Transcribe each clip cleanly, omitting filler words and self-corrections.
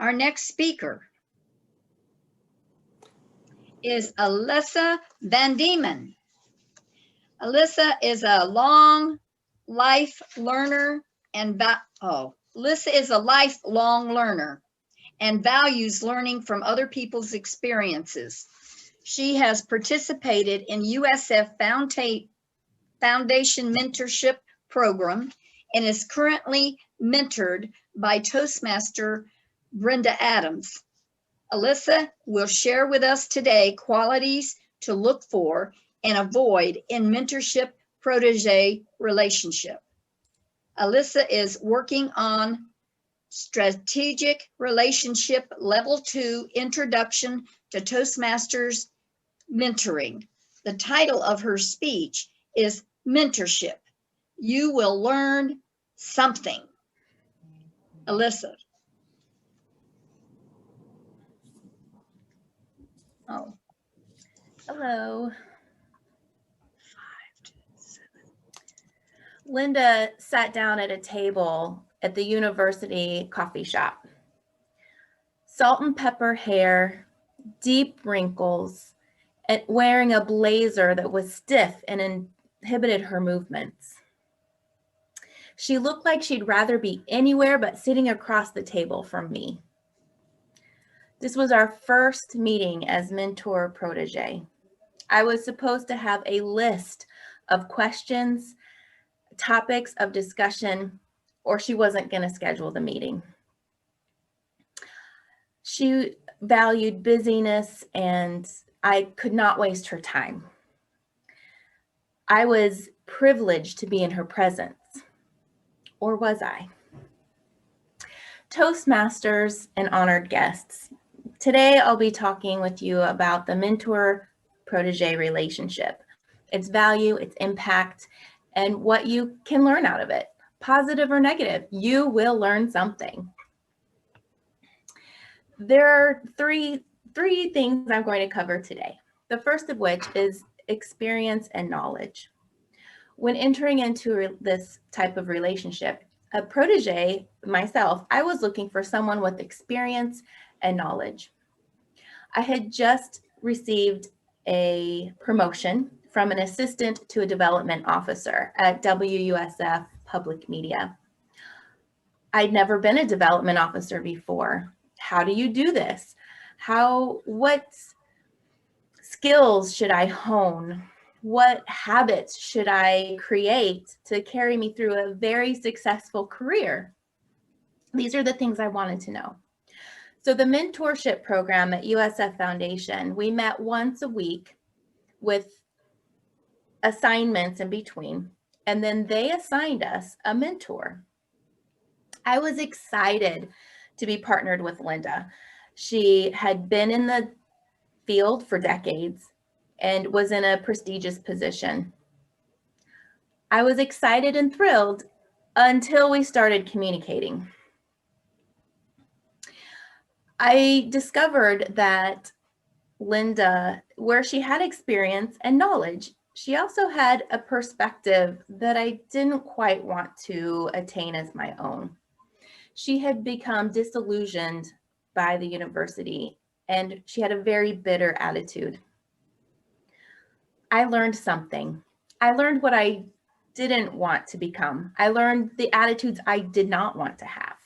Our next speaker is Alissa VanDeman. Alissa is a lifelong learner and values learning from other people's experiences. She has participated in USF Foundation Mentorship Program and is currently mentored by Toastmaster Brenda Adams. Alissa will share with us today qualities to look for and avoid in mentorship protege relationship. Alissa is working on Strategic Relationship Level 2 Introduction to Toastmasters Mentoring. The title of her speech is Mentorship. You will learn something. Alissa. Oh. Hello. Linda sat down at a table at the university coffee shop. Salt and pepper hair, deep wrinkles, and wearing a blazer that was stiff and inhibited her movements. She looked like she'd rather be anywhere but sitting across the table from me. This was our first meeting as mentor protege. I was supposed to have a list of questions, topics of discussion, or she wasn't going to schedule the meeting. She valued busyness and I could not waste her time. I was privileged to be in her presence, or was I? Toastmasters and honored guests, today I'll be talking with you about the mentor-protege relationship, its value, its impact, and what you can learn out of it, positive or negative. You will learn something. There are three things I'm going to cover today. The first of which is experience and knowledge. When entering into this type of relationship, a protege, myself, I was looking for someone with experience and knowledge. I had just received a promotion from an assistant to a development officer at WUSF Public Media. I'd never been a development officer before. How do you do this? What skills should I hone? What habits should I create to carry me through a very successful career? These are the things I wanted to know. So the mentorship program at USF Foundation, we met once a week with assignments in between, and then they assigned us a mentor. I was excited to be partnered with Linda. She had been in the field for decades and was in a prestigious position. I was excited and thrilled until we started communicating. I discovered that Linda, where she had experience and knowledge, she also had a perspective that I didn't quite want to attain as my own. She had become disillusioned by the university and she had a very bitter attitude. I learned something. I learned what I didn't want to become. I learned the attitudes I did not want to have.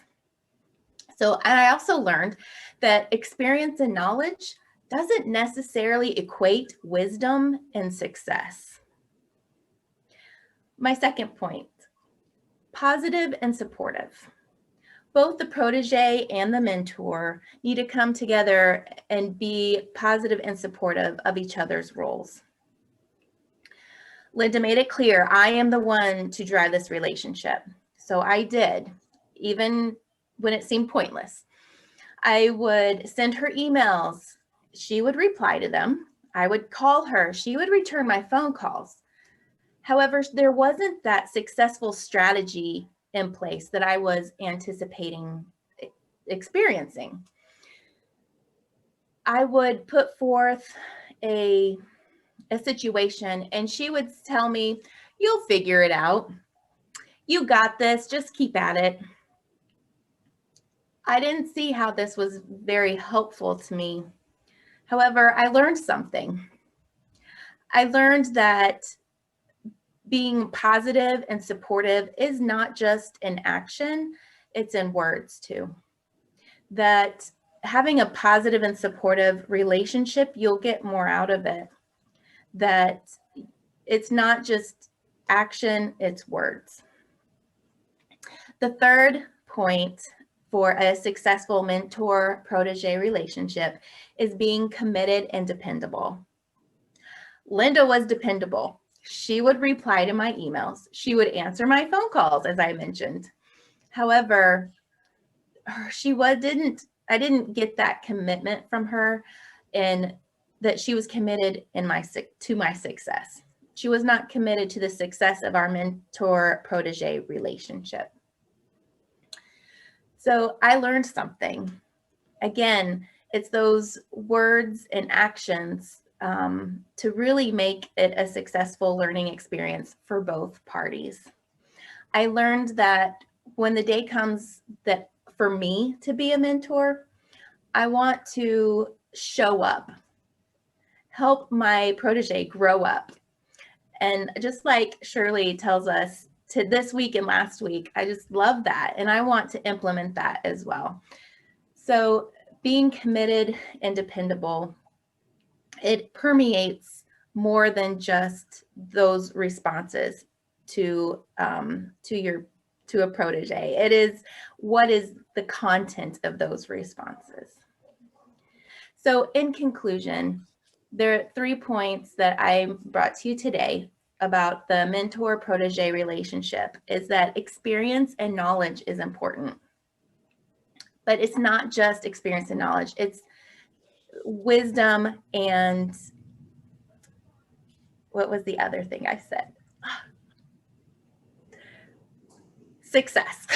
And I also learned that experience and knowledge doesn't necessarily equate wisdom and success. My second point, positive and supportive. Both the protege and the mentor need to come together and be positive and supportive of each other's roles. Linda made it clear, I am the one to drive this relationship. So I did, even when it seemed pointless. I would send her emails. She would reply to them. I would call her. She would return my phone calls. However, there wasn't that successful strategy in place that I was anticipating experiencing. I would put forth a situation and she would tell me, you'll figure it out. You got this, just keep at it. I didn't see how this was very helpful to me. However, I learned something. I learned that being positive and supportive is not just in action, it's in words too. That having a positive and supportive relationship, you'll get more out of it. That it's not just action, it's words. The third point for a successful mentor-protege relationship is being committed and dependable. Linda was dependable. She would reply to my emails. She would answer my phone calls, as I mentioned. However, I didn't get that commitment from her, and that she was committed to my success. She was not committed to the success of our mentor-protege relationship. So I learned something. Again, it's those words and actions to really make it a successful learning experience for both parties. I learned that when the day comes that for me to be a mentor, I want to show up, help my protege grow up. And just like Shirley tells us to this week and last week, I just love that. And I want to implement that as well. So being committed and dependable, it permeates more than just those responses to a protege. It is what is the content of those responses. So in conclusion, there are 3 points that I brought to you today about the mentor-protege relationship. Is that experience and knowledge is important. But it's not just experience and knowledge, it's wisdom and what was the other thing I said? Success.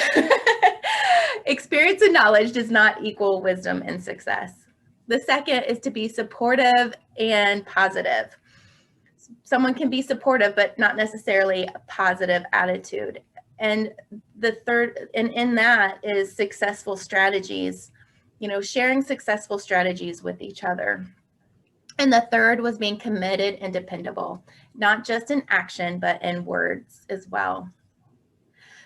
Experience and knowledge does not equal wisdom and success. The second is to be supportive and positive. Someone can be supportive, but not necessarily a positive attitude. And the third, and in that is successful strategies, sharing successful strategies with each other. And the third was being committed and dependable, not just in action, but in words as well.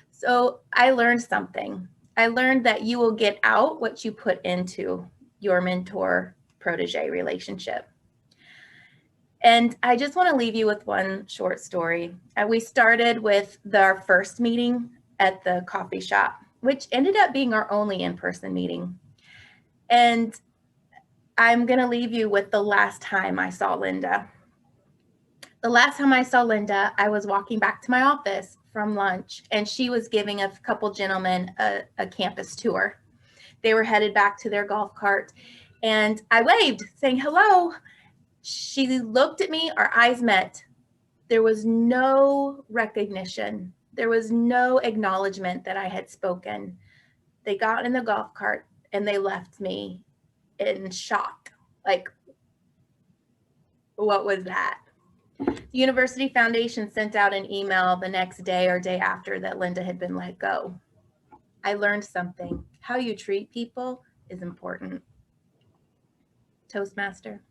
So I learned something. I learned that you will get out what you put into your mentor-protege relationship. And I just want to leave you with one short story. We started with our first meeting at the coffee shop, which ended up being our only in-person meeting. And I'm going to leave you with the last time I saw Linda. The last time I saw Linda, I was walking back to my office from lunch, and she was giving a couple gentlemen a campus tour. They were headed back to their golf cart, and I waved, saying hello. She looked at me, our eyes met. There was no recognition. There was no acknowledgement that I had spoken. They got in the golf cart and they left me in shock. Like, what was that? The University Foundation sent out an email the next day or day after that Linda had been let go. I learned something. How you treat people is important. Toastmaster.